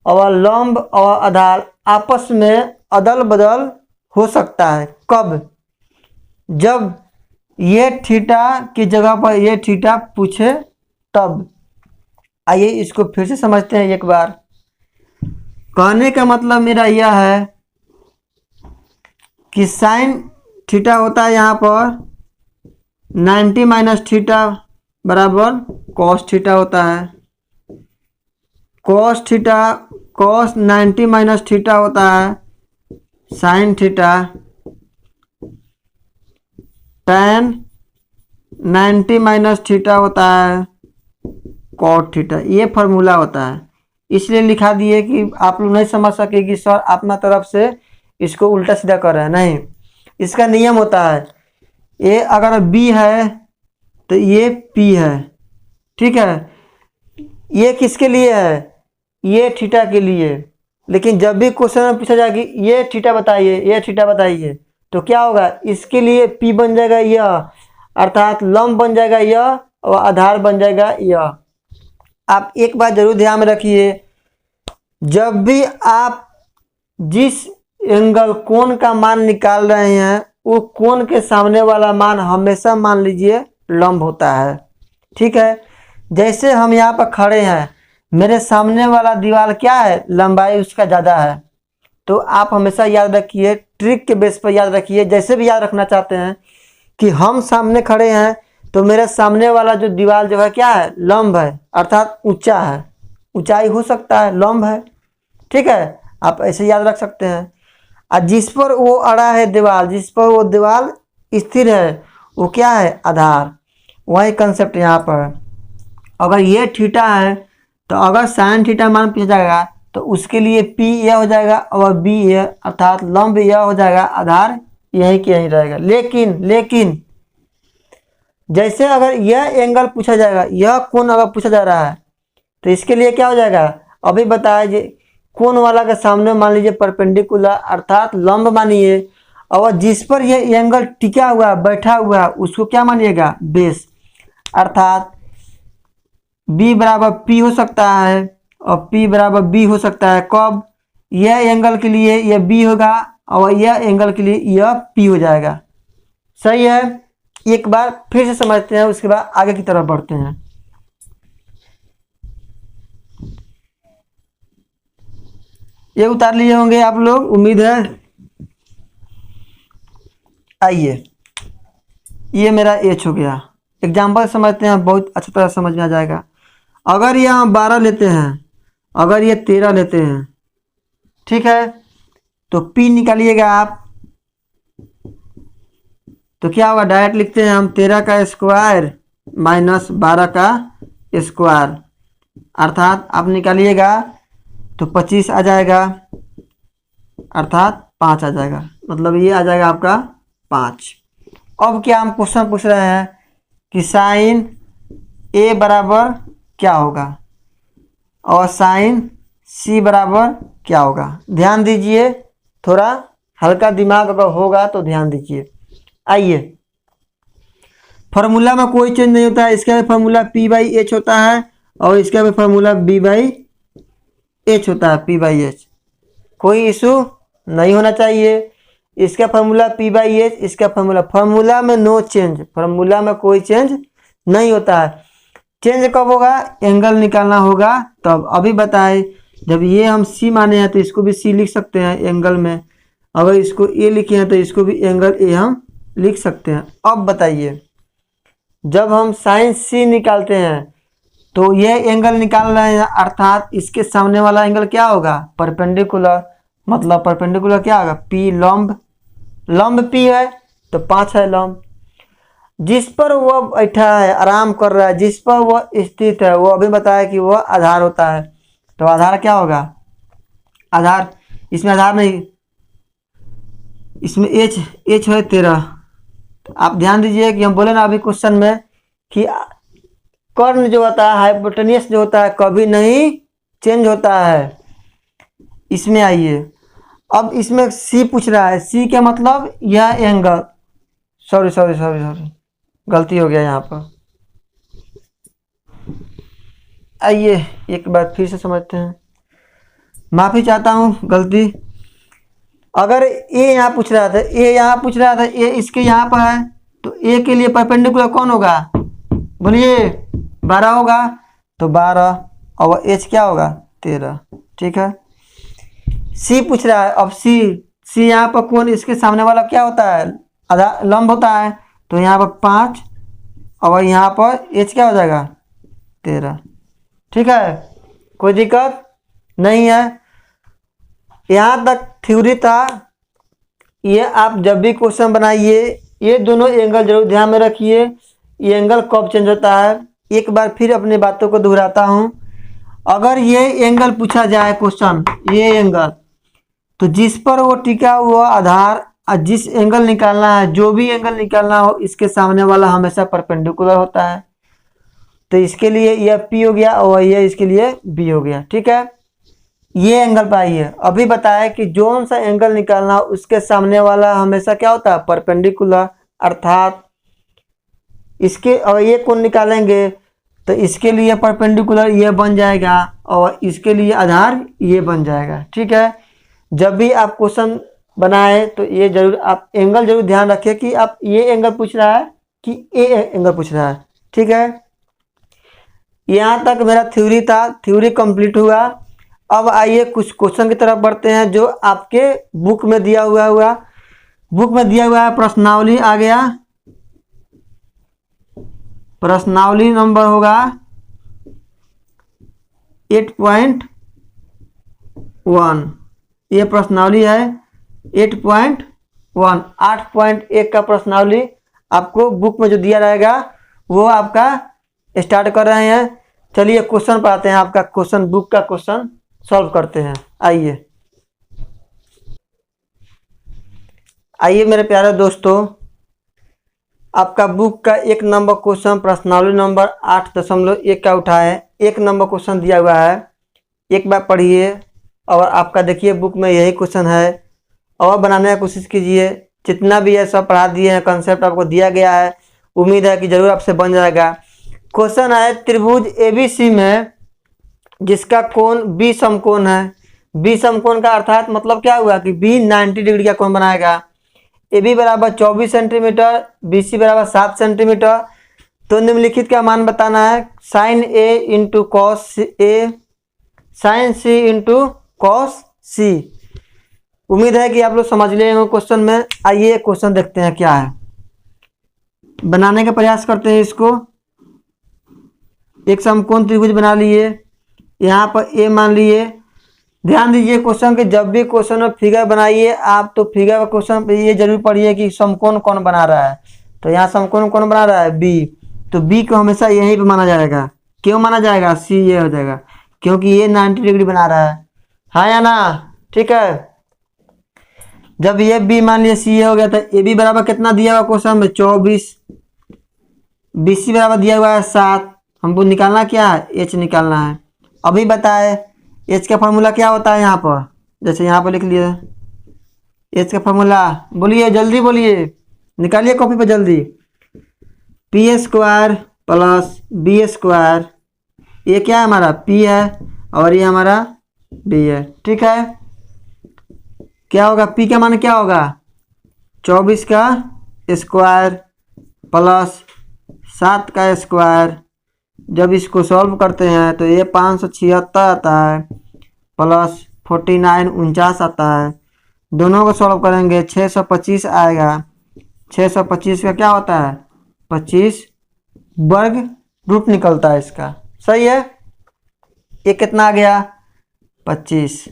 और लंब और आधार आपस में अदल बदल हो सकता है। कब? जब ये थीटा की जगह पर ये थीटा पूछे तब। आइए इसको फिर से समझते हैं एक बार। कहने का मतलब मेरा यह है कि साइन थीटा होता है यहाँ पर 90 माइनस थीटा बराबर कॉस थीटा होता है। Cos theta cos 90 minus theta होता है sine theta, tan 90 minus theta होता है कॉट थीटा। ये फार्मूला होता है, इसलिए लिखा दिए कि आप लोग नहीं समझ सके कि सर अपना तरफ से इसको उल्टा सीधा कर रहे हैं। नहीं, इसका नियम होता है ये अगर b है तो ये p है, ठीक है। ये किसके लिए है? ये थीटा के लिए। लेकिन जब भी क्वेश्चन में पूछा जाए कि ये थीटा बताइए, ये थीटा बताइए, तो क्या होगा? इसके लिए p बन जाएगा यह, अर्थात लंब बन जाएगा यह और आधार बन जाएगा यह। आप एक बात जरूर ध्यान में रखिए, जब भी आप जिस एंगल कोण का मान निकाल रहे हैं वो कोण के सामने वाला मान हमेशा मान लीजिए लंब होता है, ठीक है। जैसे हम यहाँ पर खड़े हैं, मेरे सामने वाला दीवार क्या है? लंबाई उसका ज़्यादा है। तो आप हमेशा याद रखिए, ट्रिक के बेस पर याद रखिए, जैसे भी याद रखना चाहते हैं कि हम सामने खड़े हैं तो मेरे सामने वाला जो दीवार जो है क्या है? लंब है, अर्थात ऊंचा है। ऊंचाई हो सकता है, लंब है, ठीक है। आप ऐसे याद रख सकते हैं। और जिस पर वो अड़ा है दीवार, जिस पर वो दीवार स्थिर है, वो क्या है? आधार। वही कंसेप्ट यहाँ पर है। अगर ये थीटा है तो अगर साइन थीटा मान पूछा जाएगा तो उसके लिए p यह हो जाएगा और b यह, अर्थात लंब यह हो जाएगा, आधार यहीं के यहीं रहेगा। लेकिन जैसे अगर यह एंगल पूछा जाएगा, यह कोण अगर पूछा जा रहा है तो इसके लिए क्या हो जाएगा? अभी बताया जी, कोण वाला के सामने मान लीजिए परपेंडिकुलर, अर्थात लंब मानिए, और जिस पर यह एंगल टिका हुआ बैठा हुआ उसको क्या मानिएगा? बेस। अर्थात b बराबर p हो सकता है और p बराबर b हो सकता है। कब? यह एंगल के लिए यह b होगा और यह एंगल के लिए यह p हो जाएगा। सही है। एक बार फिर से समझते हैं, उसके बाद आगे की तरफ बढ़ते हैं। ये उतार लिए होंगे आप लोग, उम्मीद है। आइए, ये मेरा एच हो गया। एग्जाम्पल समझते हैं, बहुत अच्छी तरह समझ में आ जाएगा। अगर ये हम 12 लेते हैं, अगर ये 13 लेते हैं, ठीक है, तो p निकालिएगा आप, तो क्या होगा? डायरेक्ट लिखते हैं हम 13 का स्क्वायर माइनस 12 का स्क्वायर, अर्थात आप निकालिएगा तो 25 आ जाएगा, अर्थात 5 आ जाएगा, मतलब ये आ जाएगा आपका 5। अब क्या हम क्वेश्चन पूछ रहे हैं कि साइन a बराबर क्या होगा और साइन c बराबर क्या होगा। ध्यान दीजिए, थोड़ा हल्का दिमाग अगर होगा तो ध्यान दीजिए। आइए, फार्मूला में कोई चेंज नहीं होता है। इसका भी फार्मूला p बाई एच होता है और इसका भी फार्मूला b बाई एच होता है, p बाई एच। कोई इशू नहीं होना चाहिए। इसका फार्मूला p बाई एच, इसका फार्मूला में नो चेंज, फार्मूला में कोई चेंज नहीं होता है। चेंज कब होगा, एंगल निकालना होगा तब। अभी बताए जब ये हम सी माने हैं तो इसको भी सी लिख सकते हैं एंगल में, अगर इसको ए लिखे हैं तो इसको भी एंगल ए हम लिख सकते हैं। अब बताइए जब हम साइन सी निकालते हैं तो ये एंगल निकाल रहे हैं, अर्थात इसके सामने वाला एंगल क्या होगा, परपेंडिकुलर। मतलब परपेंडिकुलर क्या होगा, पी लंब, लंब पी है तो 5 है लंब। जिस पर वह बैठा है, आराम कर रहा है, जिस पर वह स्थित है, वो अभी बताया कि वह आधार होता है। तो आधार क्या होगा, आधार, इसमें आधार नहीं, इसमें एच, एच है 13। तो आप ध्यान दीजिए कि हम बोले ना अभी क्वेश्चन में कि कर्ण जो होता है, हाइपोटेनियस जो होता है, कभी नहीं चेंज होता है। इसमें आइए, अब इसमें सी पूछ रहा है, सी का मतलब यह angle, sorry sorry sorry sorry गलती हो गया यहाँ पर। आइए एक बार फिर से समझते हैं, माफ़ी चाहता हूँ गलती। अगर ए यहाँ पूछ रहा था, ए यहाँ पूछ रहा था, ए इसके यहाँ पर है, तो ए के लिए परपेंडिकुलर कौन होगा, बोलिए 12 होगा, तो 12 और एच क्या होगा 13। ठीक है, सी पूछ रहा है, अब सी, सी यहाँ पर कौन, इसके सामने वाला क्या होता है, आधा लंब होता है, तो यहाँ पर 5 और यहाँ पर एच क्या हो जाएगा 13। ठीक है, कोई दिक्कत नहीं है। यहाँ तक थ्योरी था। ये आप जब भी क्वेश्चन बनाइए ये दोनों एंगल जरूर ध्यान में रखिए, ये एंगल कब चेंज होता है। एक बार फिर अपनी बातों को दोहराता हूँ, अगर ये एंगल पूछा जाए क्वेश्चन, ये एंगल, तो जिस पर वो टिका हुआ आधार, जिस एंगल निकालना है, जो भी एंगल निकालना हो, इसके सामने वाला हमेशा परपेंडिकुलर होता है। तो इसके लिए यह पी हो गया और ये इसके लिए बी हो गया। ठीक है, ये एंगल पाइए। अभी बताया कि जोन सा एंगल निकालना उसके सामने वाला हमेशा क्या होता है, परपेंडिकुलर। अर्थात इसके, और ये कौन निकालेंगे तो इसके लिए परपेंडिकुलर ये बन जाएगा और इसके लिए आधार ये बन जाएगा। ठीक है, जब भी आप क्वेश्चन बनाए तो ये जरूर आप एंगल जरूर ध्यान रखें कि आप ये एंगल पूछ रहा है कि ए एंगल पूछ रहा है। ठीक है, यहाँ तक मेरा थ्योरी था, थ्योरी कंप्लीट हुआ। अब आइए कुछ क्वेश्चन की तरफ बढ़ते हैं जो आपके बुक में दिया हुआ बुक में दिया हुआ है। प्रश्नावली आ गया, प्रश्नावली नंबर होगा 8.1। ये प्रश्नावली है 8.1, 8.1 का प्रश्नावली आपको बुक में जो दिया रहेगा वो आपका स्टार्ट कर रहे हैं। चलिए क्वेश्चन पढ़ाते हैं, आपका क्वेश्चन, बुक का क्वेश्चन सॉल्व करते हैं। आइए आइए मेरे प्यारे दोस्तों, आपका बुक का 1 नंबर क्वेश्चन प्रश्नावली नंबर 8.1 का उठा है। 1 नंबर क्वेश्चन दिया हुआ है, एक बार पढ़िए और आपका देखिए बुक में यही क्वेश्चन है और बनाने की कोशिश कीजिए। जितना भी है सब पढ़ा दिए हैं, कंसेप्ट आपको दिया गया है, उम्मीद है कि जरूर आपसे बन जाएगा। क्वेश्चन है त्रिभुज एबीसी में जिसका कोण बी समकोण है। बी समकोण का अर्थात मतलब क्या हुआ कि बी 90 डिग्री का कोण बनाएगा। ए बी बराबर 24 सेंटीमीटर, बी सी बराबर 7 सेंटीमीटर। तो निम्नलिखित का मान बताना है, sign A into cos A, sign C into cos सी। उम्मीद है कि आप लोग समझ लिए होंगे क्वेश्चन में। आइए क्वेश्चन देखते हैं क्या है, बनाने का प्रयास करते हैं। इसको एक समकोण त्रिभुज बना लिए, यहाँ पर ए मान लिए। ध्यान दीजिए क्वेश्चन के, जब भी क्वेश्चन में फिगर बनाइए आप तो फिगर क्वेश्चन पे ये जरूर पढ़िए कि समकोण कौन बना रहा है। तो यहाँ समकोण कौन बना रहा है, बी। तो बी को हमेशा यहीं पे माना जाएगा। क्यों माना जाएगा, सी ये हो जाएगा क्योंकि ये 90 डिग्री बना रहा है, हाँ या ना। ठीक है, जब ये बी मान लिया सी ये हो गया, तो ए बी बराबर कितना दिया हुआ क्वेश्चन में 24, बी सी बराबर दिया हुआ है 7। हमको निकालना क्या है, एच निकालना है। अभी बताए एच का फॉर्मूला क्या होता है, यहाँ पर जैसे यहाँ पर लिख लिए एच का फॉर्मूला, बोलिए जल्दी बोलिए, निकालिए कॉपी पे जल्दी। P square plus B square, ये क्या है हमारा पी है और ये हमारा बी है। ठीक है, क्या होगा, पी का मान क्या होगा 24 का स्क्वायर प्लस 7 का स्क्वायर। जब इसको सॉल्व करते हैं तो ये 576 आता है प्लस 49 49 आता है। दोनों को सॉल्व करेंगे 625 आएगा। 625 का क्या होता है 25 वर्ग रूट निकलता है इसका। सही है। ये कितना आ गया 25।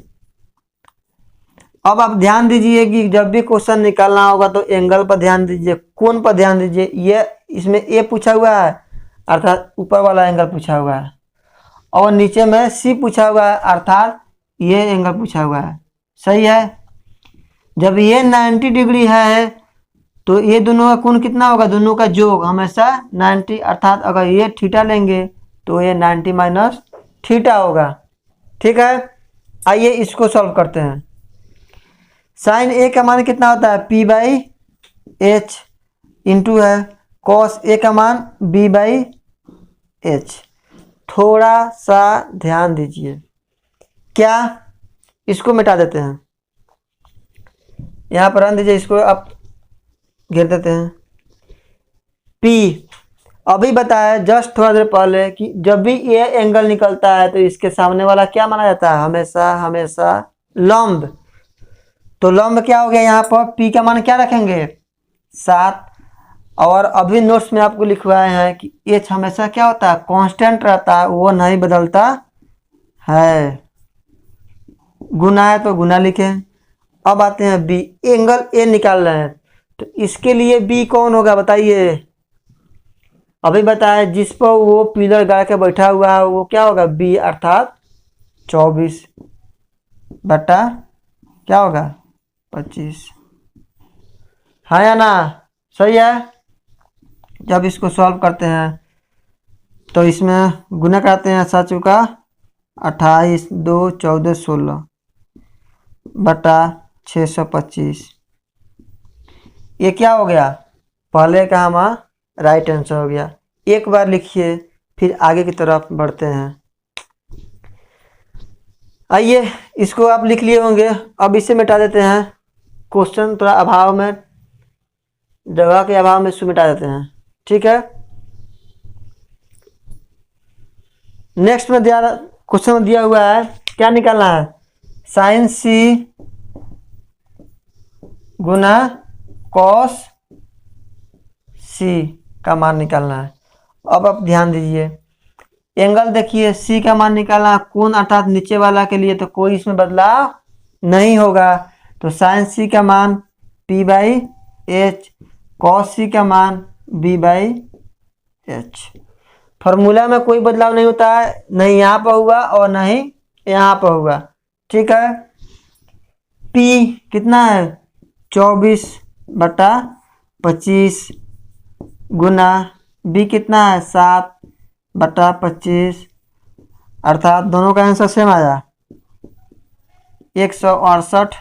अब आप ध्यान दीजिए कि जब भी क्वेश्चन निकालना होगा तो एंगल पर ध्यान दीजिए, कोण पर ध्यान दीजिए। ये इसमें ए पूछा हुआ है अर्थात ऊपर वाला एंगल पूछा हुआ है, और नीचे में सी पूछा हुआ है अर्थात ये एंगल पूछा हुआ है। सही है। जब ये 90 डिग्री है तो ये दोनों का कोण कितना होगा, दोनों का योग हमेशा 90, अर्थात अगर ये थीटा लेंगे तो ये 90 माइनस थीटा होगा। ठीक है। आइए इसको सॉल्व करते हैं। साइन ए का मान कितना होता है P बाई एच इंटू है कॉस ए का मान B बाई एच। थोड़ा सा ध्यान दीजिए, क्या इसको मिटा देते हैं, यहाँ पर रन दीजिए, इसको आप घेर देते हैं। P अभी बताया जस्ट थोड़ा देर पहले कि जब भी ये एंगल निकलता है तो इसके सामने वाला क्या माना जाता है, हमेशा हमेशा लंब। तो लंब क्या हो गया, यहाँ पर P का मान क्या रखेंगे 7। और अभी नोट्स में आपको लिखवाए हैं कि H हमेशा क्या होता है कांस्टेंट रहता है, वो नहीं बदलता है। गुना है तो गुना लिखें। अब आते हैं B, एंगल A निकाल रहे हैं तो इसके लिए B कौन होगा बताइए। अभी बताया जिस पर वो पिलर गाड़ के बैठा हुआ है वो क्या होगा B, अर्थात 24 बटा क्या होगा 25। हाँ या ना, सही है। जब इसको सॉल्व करते हैं तो इसमें गुना करते हैं 7 चौका 28 2 14 16 बटा 625। ये क्या हो गया, पहले का हमारा राइट आंसर हो गया। एक बार लिखिए फिर आगे की तरफ बढ़ते हैं। आइए इसको आप लिख लिए होंगे, अब इसे मिटा देते हैं। क्वेश्चन थोड़ा अभाव में, जगह के अभाव में इसको मिटा देते हैं। ठीक है। नेक्स्ट में दिया क्वेश्चन में दिया हुआ है क्या निकालना है, साइन सी गुना कॉस सी का मान निकालना है। अब आप ध्यान दीजिए, एंगल देखिए सी का मान निकालना, कोण अर्थात नीचे वाला के लिए तो कोई इसमें बदलाव नहीं होगा। तो साइन सी का मान P बाई एच, कॉस सी का मान B बाई एच। फॉर्मूला में कोई बदलाव नहीं होता है, नहीं यहाँ पर हुआ और नहीं यहाँ पर हुआ। ठीक है। P कितना है 24 बटा 25 गुना B कितना है 7 बटा 25, अर्थात दोनों का आंसर सेम आया 168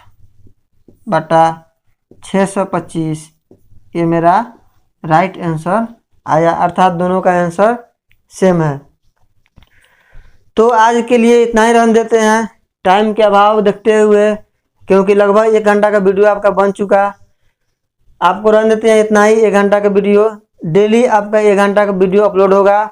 बटा 625। ये मेरा राइट आंसर आया, अर्थात दोनों का आंसर सेम है। तो आज के लिए इतना ही रहने देते हैं, टाइम के अभाव देखते हुए, क्योंकि लगभग 1 घंटा का वीडियो आपका बन चुका। आपको रहने देते हैं इतना ही 1 घंटा का वीडियो। डेली आपका 1 घंटा का वीडियो अपलोड होगा।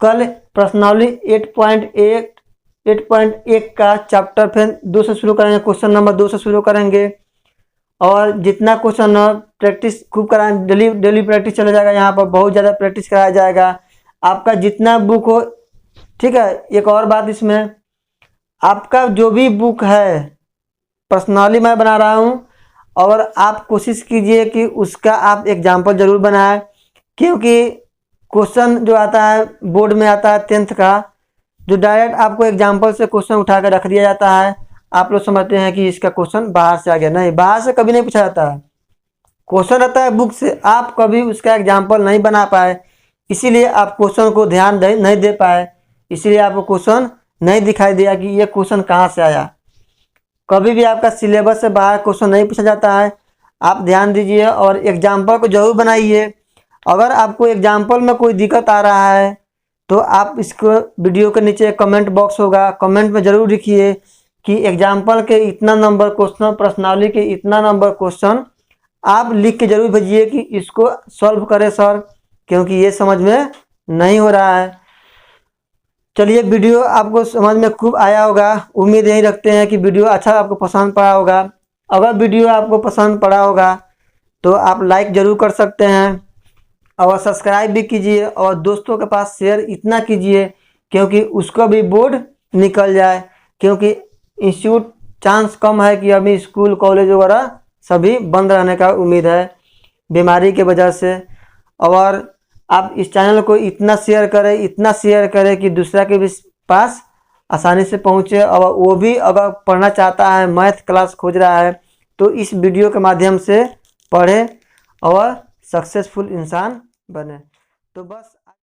कल पर्सनली 8.1 का चैप्टर फिर 2 से शुरू करेंगे, क्वेश्चन नंबर 2 से शुरू करेंगे। और जितना क्वेश्चन प्रैक्टिस खूब कराएं, डेली प्रैक्टिस चला जाएगा। यहाँ पर बहुत ज़्यादा प्रैक्टिस कराया जाएगा। आपका जितना बुक हो, ठीक है। एक और बात, इसमें आपका जो भी बुक है पर्सनली मैं बना रहा हूँ, और आप कोशिश कीजिए कि उसका आप एग्जाम्पल ज़रूर बनाएं, क्योंकि क्वेश्चन जो आता है बोर्ड में आता है 10th का, जो डायरेक्ट आपको एग्जाम्पल से क्वेश्चन उठा कर रख दिया जाता है। आप लोग समझते हैं कि इसका क्वेश्चन बाहर से आ गया, नहीं, बाहर से कभी नहीं पूछा जाता है। क्वेश्चन रहता है बुक से, आप कभी उसका एग्जाम्पल नहीं बना पाए, इसीलिए आप क्वेश्चन को ध्यान नहीं दे पाए, इसीलिए आपको क्वेश्चन नहीं दिखाई दिया कि ये क्वेश्चन कहाँ से आया। कभी भी आपका सिलेबस से बाहर क्वेश्चन नहीं पूछा जाता है। आप ध्यान दीजिए और एग्जाम्पल को जरूर बनाइए। अगर आपको एग्जाम्पल में कोई दिक्कत आ रहा है तो आप इसको वीडियो के नीचे कमेंट बॉक्स होगा, कमेंट में ज़रूर लिखिए कि एग्जाम्पल के इतना नंबर क्वेश्चन, पर्सनाली के इतना नंबर क्वेश्चन आप लिख के जरूर भेजिए कि इसको सॉल्व करें सर, क्योंकि ये समझ में नहीं हो रहा है। चलिए, वीडियो आपको समझ में खूब आया होगा। उम्मीद यही रखते हैं कि वीडियो अच्छा आपको पसंद पड़ा होगा। अगर वीडियो आपको पसंद पड़ा होगा तो आप लाइक ज़रूर कर सकते हैं और सब्सक्राइब भी कीजिए और दोस्तों के पास शेयर इतना कीजिए क्योंकि उसको भी बोर्ड निकल जाए। क्योंकि इंस्टीट्यूट चांस कम है कि अभी स्कूल कॉलेज वगैरह सभी बंद रहने का उम्मीद है बीमारी के वजह से। और आप इस चैनल को इतना शेयर करें कि दूसरा के भी पास आसानी से पहुँचे। और वो भी अगर पढ़ना चाहता है, मैथ क्लास खोज रहा है, तो इस वीडियो के माध्यम से पढ़े और सक्सेसफुल इंसान बने। तो बस